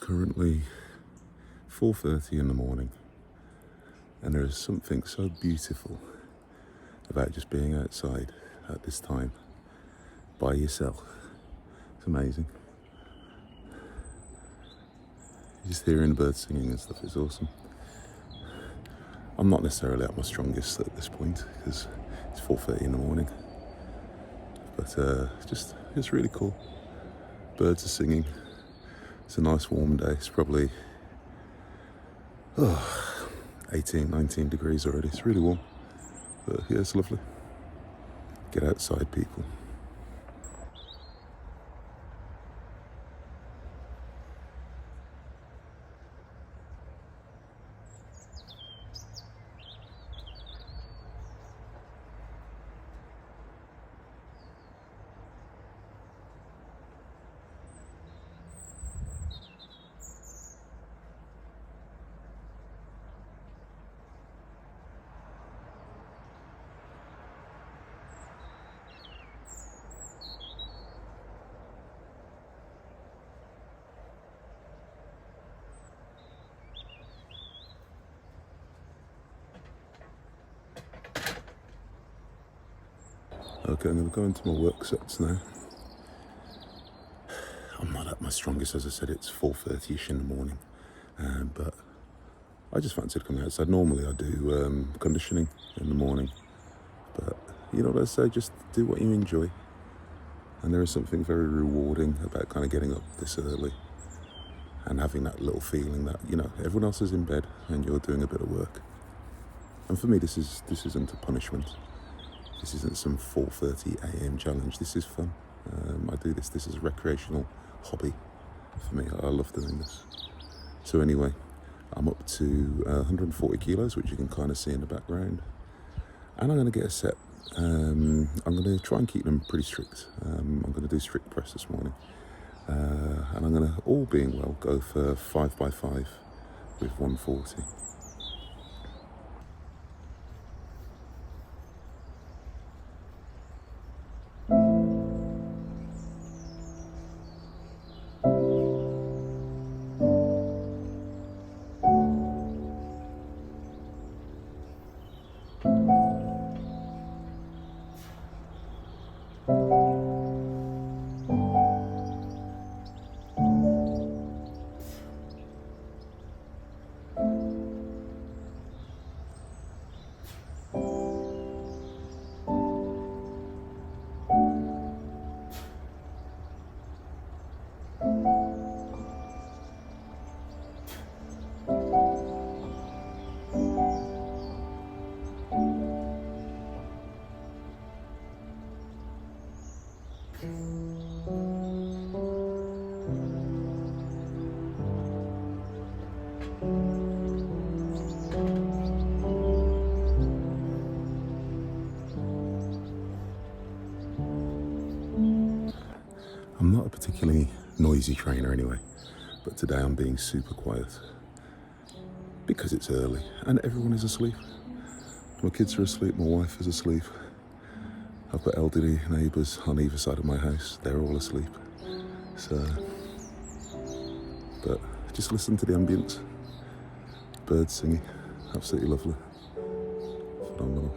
currently 4:30 in the morning, and there is something so beautiful about just being outside at this time by yourself. It's amazing. Just hearing birds singing and stuff is awesome. I'm not necessarily at my strongest at this point because it's 4:30 in the morning, but it's really cool. Birds are singing. It's a nice warm day. It's probably 18, 19 degrees already. It's really warm, but yeah, it's lovely. Get outside, people. Okay, I'm going to go into my work sets now. I'm not at my strongest, as I said. It's 4:30ish in the morning, but I just fancied coming outside. Normally I do conditioning in the morning, but you know what I say, just do what you enjoy. And there is something very rewarding about kind of getting up this early and having that little feeling that, you know, everyone else is in bed and you're doing a bit of work. And for me, this isn't a punishment. This isn't some 4:30 a.m. challenge. This is fun. I do this. This is a recreational hobby for me. I love doing this. So anyway, I'm up to 140 kilos, which you can kind of see in the background. And I'm going to get a set. I'm going to try and keep them pretty strict. I'm going to do strict press this morning. And I'm going to, all being well, go for 5x5 with 140. I'm not a particularly noisy trainer anyway, but today I'm being super quiet because it's early and everyone is asleep. My kids are asleep, my wife is asleep. I've got elderly neighbours on either side of my house, they're all asleep. So, but just listen to the ambience. Birds singing, absolutely lovely. Phenomenal.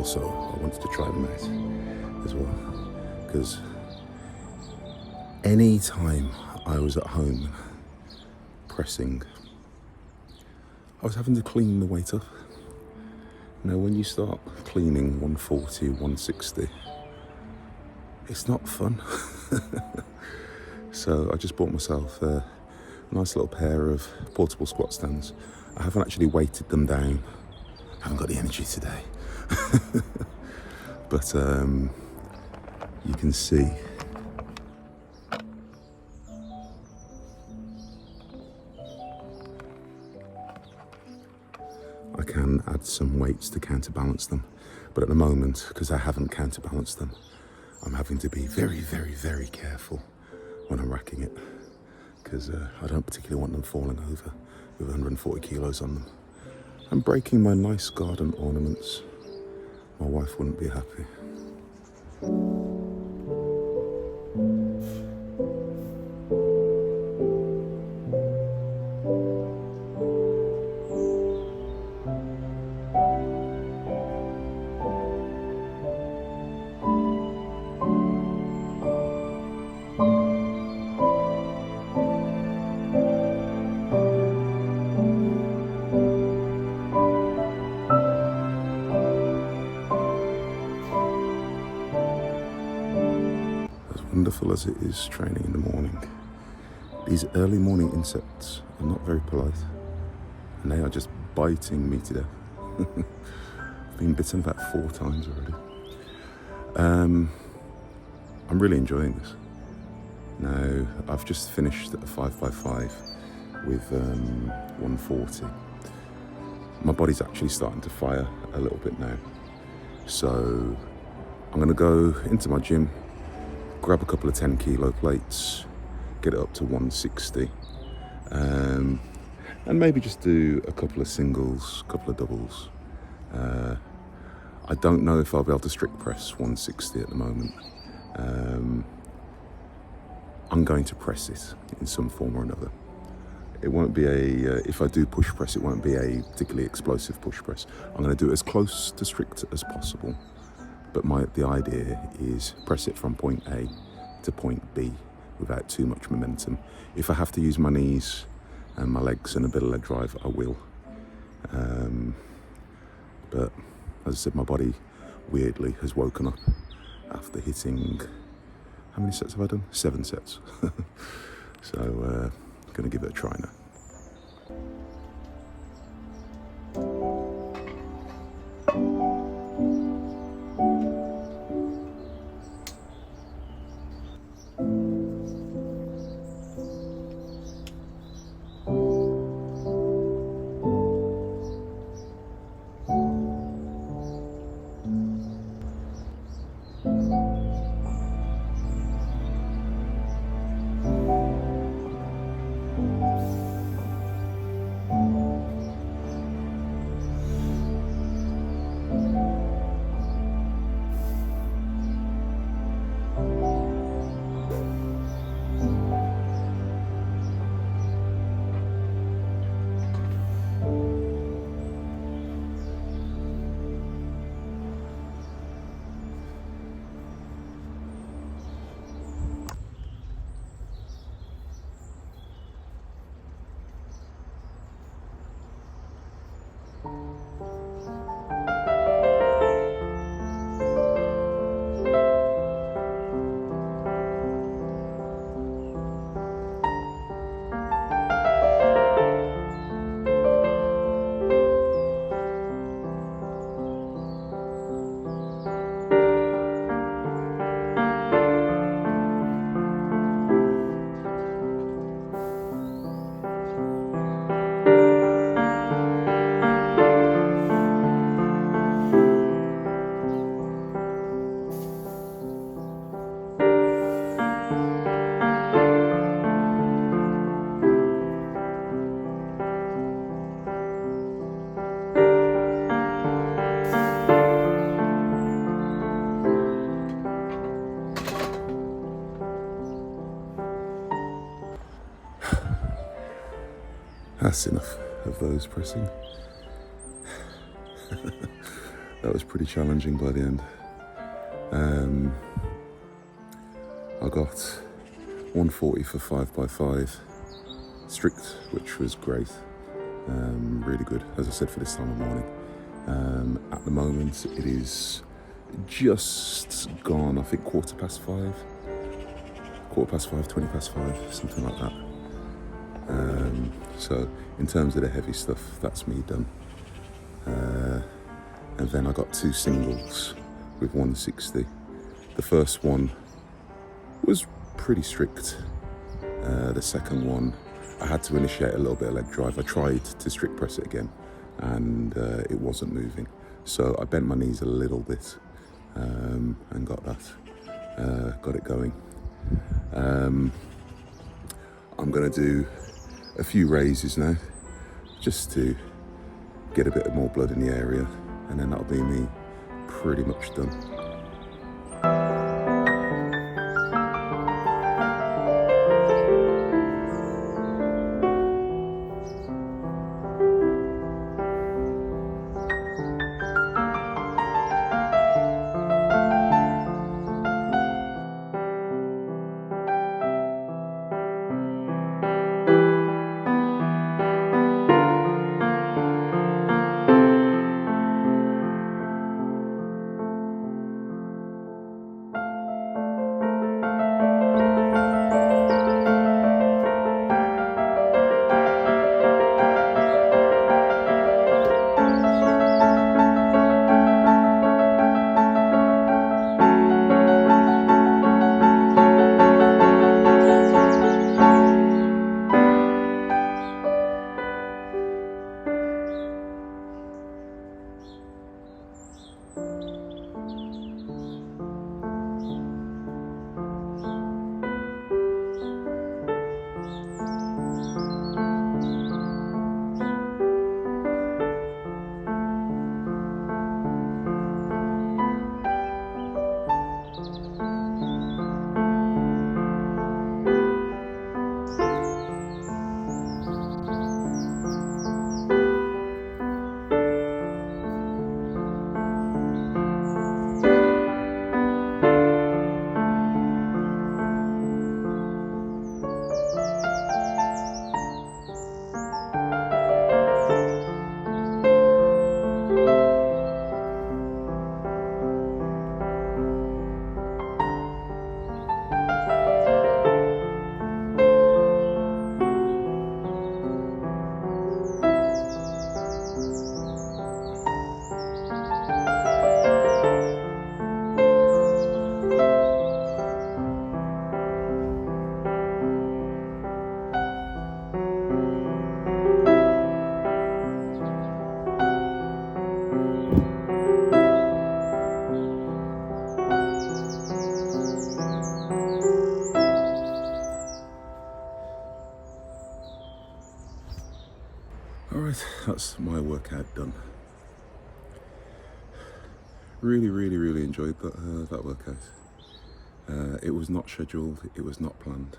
also I wanted to try them out as well, because any time I was at home pressing, I was having to clean the weight up. Now when you start cleaning 140, 160, it's not fun. So I just bought myself a nice little pair of portable squat stands. I haven't actually weighted them down. I haven't got the energy today. But you can see I can add some weights to counterbalance them. But at the moment, because I haven't counterbalanced them, I'm having to be very, very, very careful when I'm racking it, because I don't particularly want them falling over with 140 kilos on them. I'm breaking my nice garden ornaments. My wife wouldn't be happy. Wonderful as it is training in the morning, these early morning insects are not very polite, and they are just biting me to death. I've been bitten about 4 times already. I'm really enjoying this. Now, I've just finished a 5x5 with 140. My body's actually starting to fire a little bit now, so I'm going to go into my gym, grab a couple of 10 kilo plates, get it up to 160, and maybe just do a couple of singles, a couple of doubles. I don't know if I'll be able to strict press 160 at the moment. I'm going to press it in some form or another. It won't be if I do push press, it won't be a particularly explosive push press. I'm going to do it as close to strict as possible. But the idea is press it from point A to point B without too much momentum. If I have to use my knees and my legs and a bit of leg drive, I will. But as I said, my body weirdly has woken up after hitting, how many sets have I done? 7 sets. So I'm going to give it a try now. That's enough of those pressing. that was pretty challenging by the end. I got 140 for 5x5 strict, which was great. Really good, as I said, for this time of morning. At the moment, it is just gone, I think, 5:15, 5:15, 5:20, something like that. So in terms of the heavy stuff, that's me done. And then I got 2 singles with 160. The first one was pretty strict. The second one, I had to initiate a little bit of leg drive. I tried to strict press it again, and it wasn't moving. So I bent my knees a little bit and got it going. I'm gonna do a few raises now, just to get a bit more blood in the area, and then that'll be me pretty much done. Alright, that's my workout done. Really enjoyed that workout. It was not scheduled, it was not planned.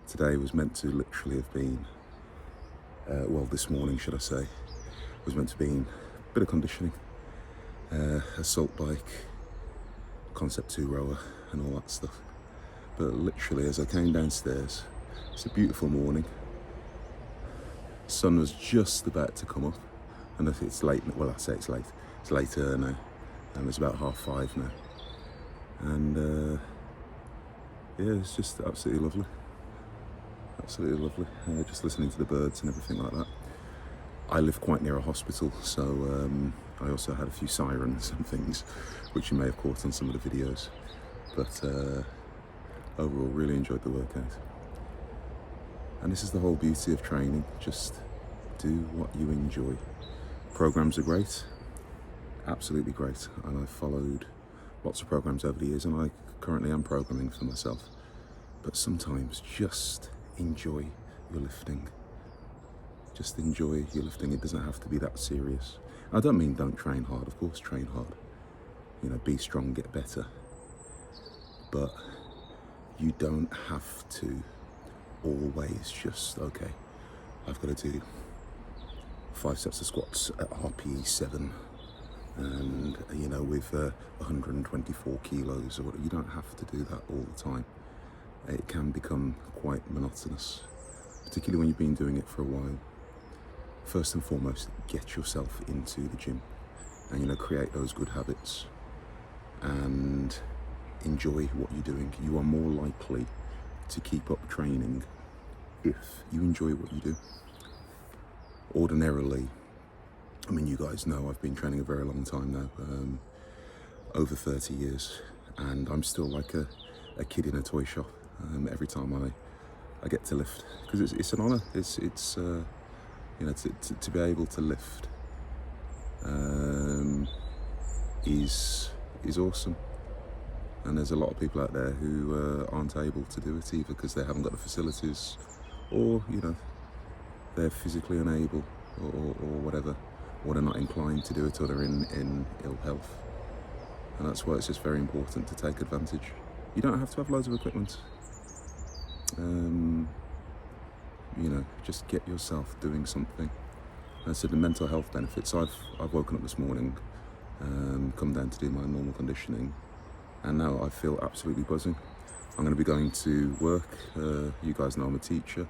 Today was meant to literally have been, this morning should I say, was meant to be a bit of conditioning, assault bike, concept 2 rower and all that stuff. But literally as I came downstairs, it's a beautiful morning. Sun was just about to come up, and if it's late, well I say it's late, it's later now, and it's about 5:30 now, and yeah, it's just absolutely lovely, just listening to the birds and everything like that. I live quite near a hospital, so I also had a few sirens and things, which you may have caught on some of the videos, but overall really enjoyed the workout. And this is the whole beauty of training, just do what you enjoy. Programs are great, absolutely great, and I've followed lots of programs over the years, and I currently am programming for myself. But sometimes just enjoy your lifting. Just enjoy your lifting. It doesn't have to be that serious. I don't mean don't train hard, of course train hard. You know, be strong, get better. But you don't have to always just, okay, I've got to do 5 sets of squats at RPE 7 And with 124 kilos, or you don't have to do that all the time. It can become quite monotonous, particularly when you've been doing it for a while. First and foremost, get yourself into the gym and create those good habits and enjoy what you're doing. You are more likely to keep up training if you enjoy what you do. Ordinarily, I mean, you guys know I've been training a very long time now, over 30 years, and I'm still like a kid in a toy shop every time I get to lift, because it's an honour. It's to be able to lift is awesome. And there's a lot of people out there who aren't able to do it either because they haven't got the facilities, or they're physically unable, or whatever, or they're not inclined to do it, or they're in ill health. And that's why it's just very important to take advantage. You don't have to have loads of equipment. Just get yourself doing something. And so the mental health benefits. I've woken up this morning, come down to do my normal conditioning, and now I feel absolutely buzzing. I'm going to be going to work. You guys know I'm a teacher.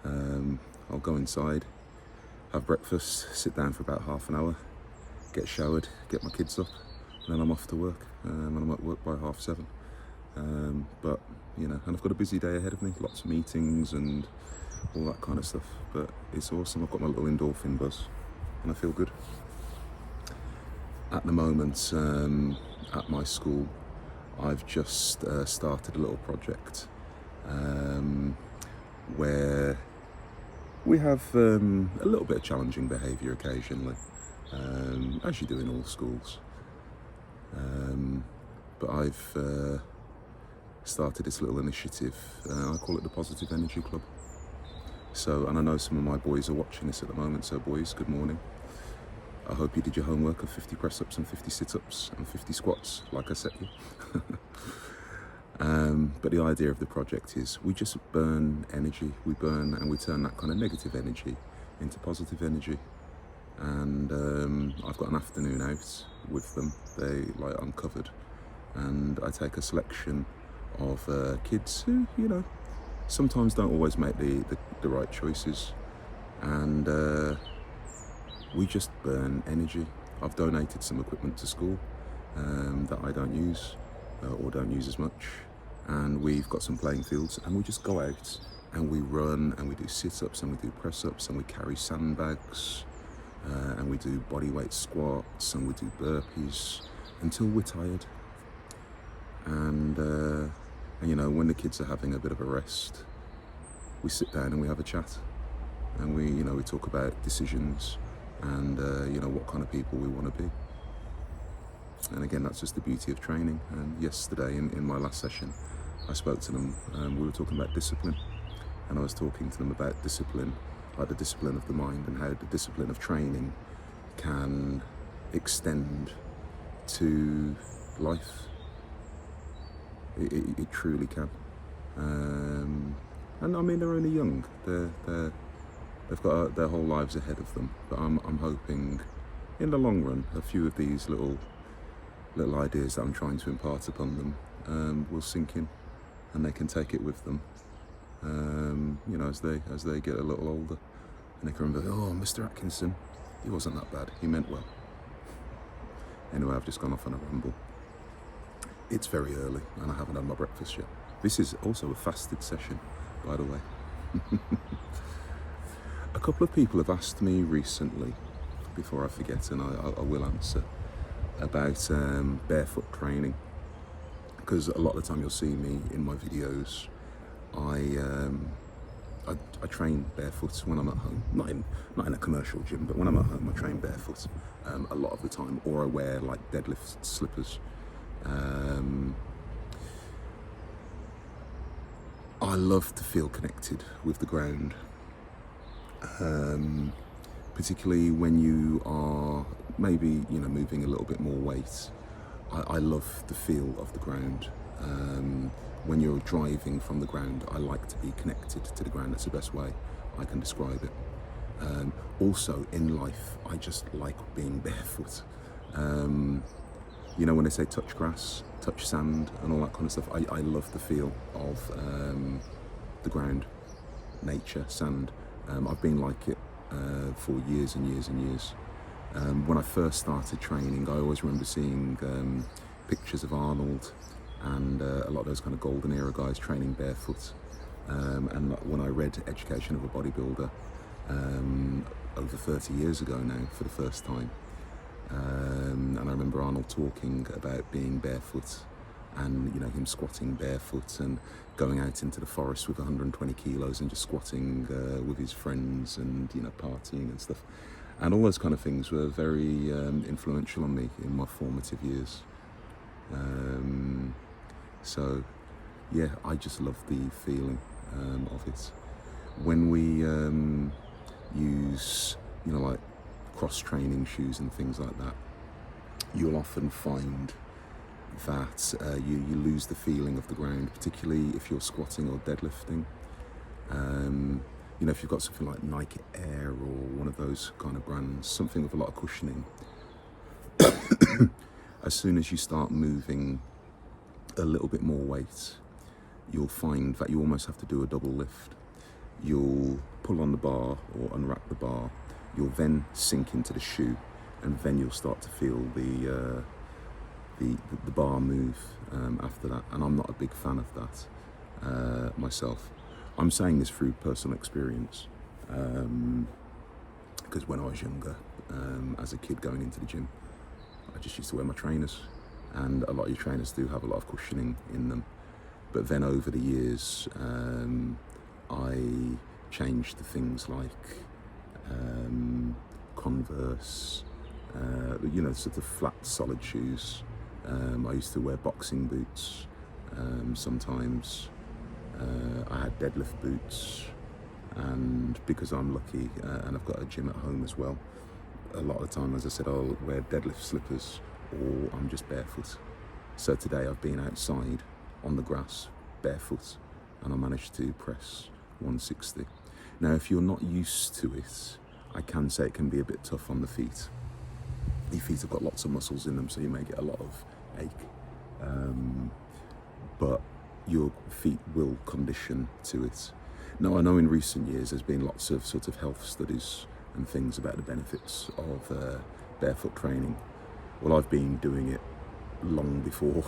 I'll go inside, have breakfast, sit down for about half an hour, get showered, get my kids up, and then I'm off to work. And I'm at work by 7:30. But and I've got a busy day ahead of me, lots of meetings and all that kind of stuff. But it's awesome. I've got my little endorphin buzz, and I feel good. At the moment, at my school, I've just started a little project where we have a little bit of challenging behaviour occasionally, as you do in all schools. But I've started this little initiative. I call it the Positive Energy Club. So, and I know some of my boys are watching this at the moment, so boys, good morning. I hope you did your homework of 50 press-ups and 50 sit-ups and 50 squats, like I set you. But the idea of the project is we just burn energy. We burn and we turn that kind of negative energy into positive energy. And I've got an afternoon out with them. I'm covered. And I take a selection of kids who, sometimes don't always make the right choices. And we just burn energy. I've donated some equipment to school that I don't use or don't use as much. And we've got some playing fields, and we just go out and we run and we do sit-ups and we do press-ups and we carry sandbags and we do bodyweight squats and we do burpees until we're tired. And when the kids are having a bit of a rest, we sit down and we have a chat, and we talk about decisions and what kind of people we want to be. And again, that's just the beauty of training. And yesterday in my last session, I spoke to them. We were talking about discipline, and I was talking to them about discipline, like the discipline of the mind, and how the discipline of training can extend to life. It truly can. And I mean, they're only young. They've got their whole lives ahead of them. But I'm hoping, in the long run, a few of these little ideas that I'm trying to impart upon them will sink in, and they can take it with them. As they get a little older, and they can remember, oh, Mr. Atkinson, he wasn't that bad. He meant well. Anyway, I've just gone off on a ramble. It's very early, and I haven't had my breakfast yet. This is also a fasted session, by the way. A couple of people have asked me recently, before I forget, and I will answer, about barefoot training, because a lot of the time you'll see me in my videos. I train barefoot when I'm at home, not in a commercial gym, but when I'm at home I train barefoot a lot of the time, or I wear like deadlift slippers. I love to feel connected with the ground, particularly when you are maybe moving a little bit more weight. I love the feel of the ground. When you're driving from the ground, I like to be connected to the ground. That's the best way I can describe it. Also in life, I just like being barefoot. You know, when they say touch grass, touch sand and all that kind of stuff, I love the feel of the ground, nature, sand. I've been like it for years and years and years. When I first started training, I always remember seeing pictures of Arnold and a lot of those kind of golden era guys training barefoot. And when I read Education of a Bodybuilder over 30 years ago now for the first time, and I remember Arnold talking about being barefoot and, you know, him squatting barefoot and going out into the forest with 120 kilos and just squatting with his friends and, you know, partying and stuff. And all those kind of things were very influential on me in my formative years. So, yeah, I just love the feeling of it. When we use, you know, like cross-training shoes and things like that, you'll often find that you lose the feeling of the ground, particularly if you're squatting or deadlifting. You know, if you've got something like Nike Air or one of those kind of brands, something with a lot of cushioning, as soon as you start moving a little bit more weight, you'll find that you almost have to do a double lift. You'll pull on the bar or unwrap the bar, you'll then sink into the shoe, and then you'll start to feel the bar move after that. And I'm not a big fan of that myself. I'm saying this through personal experience, because when I was younger, as a kid going into the gym, I just used to wear my trainers, and a lot of your trainers do have a lot of cushioning in them. But then over the years, I changed to things like Converse, you know, sort of flat, solid shoes. I used to wear boxing boots sometimes. I had deadlift boots, and because I'm lucky and I've got a gym at home as well, a lot of the time, as I said, I'll wear deadlift slippers or I'm just barefoot. So today I've been outside on the grass barefoot and I managed to press 160. Now, if you're not used to it, I can say it can be a bit tough on the feet. Your feet have got lots of muscles in them, so you may get a lot of ache. But your feet will condition to it. Now, I know in recent years there's been lots of sort of health studies and things about the benefits of barefoot training. Well, I've been doing it long before,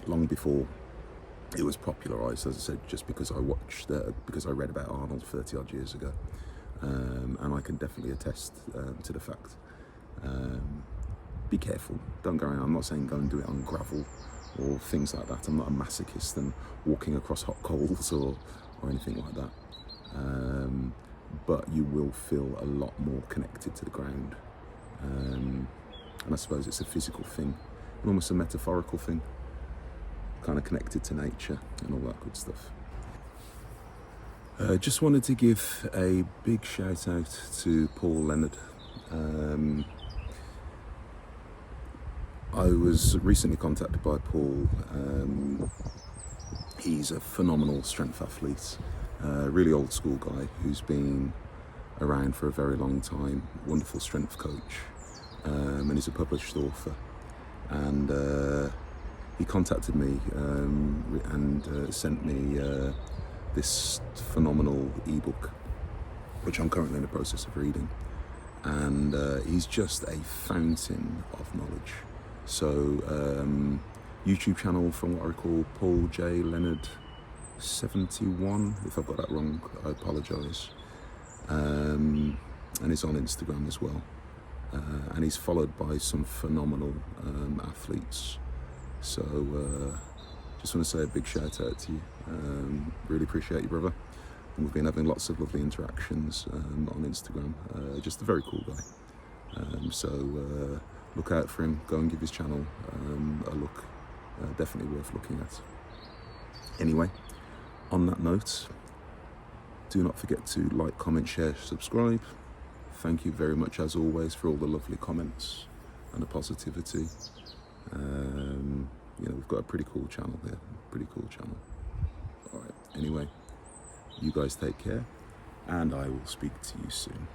long before it was popularised, as I said, just because because I read about Arnold 30 odd years ago. And I can definitely attest to the fact. Be careful, don't go around. I'm not saying go and do it on gravel or things like that. I'm not a masochist and walking across hot coals or anything like that. But you will feel a lot more connected to the ground. And I suppose it's a physical thing, and almost a metaphorical thing, kind of connected to nature and all that good stuff. Just wanted to give a big shout out to Paul Leonard. I was recently contacted by Paul. He's a phenomenal strength athlete, really old school guy who's been around for a very long time, wonderful strength coach, and he's a published author. And he contacted me and sent me this phenomenal ebook, which I'm currently in the process of reading. And he's just a fountain of knowledge. So, YouTube channel, from what I recall, Paul J. Leonard 71. If I've got that wrong, I apologise. And he's on Instagram as well. And he's followed by some phenomenal athletes. So, just want to say a big shout out to you. Really appreciate you, brother. And we've been having lots of lovely interactions on Instagram. Just a very cool guy. So look out for him. Go and give his channel a look. Definitely worth looking at. Anyway, on that note, do not forget to like, comment, share, subscribe. Thank you very much, as always, for all the lovely comments and the positivity. You know, we've got a pretty cool channel here. Pretty cool channel. All right. Anyway, you guys take care, and I will speak to you soon.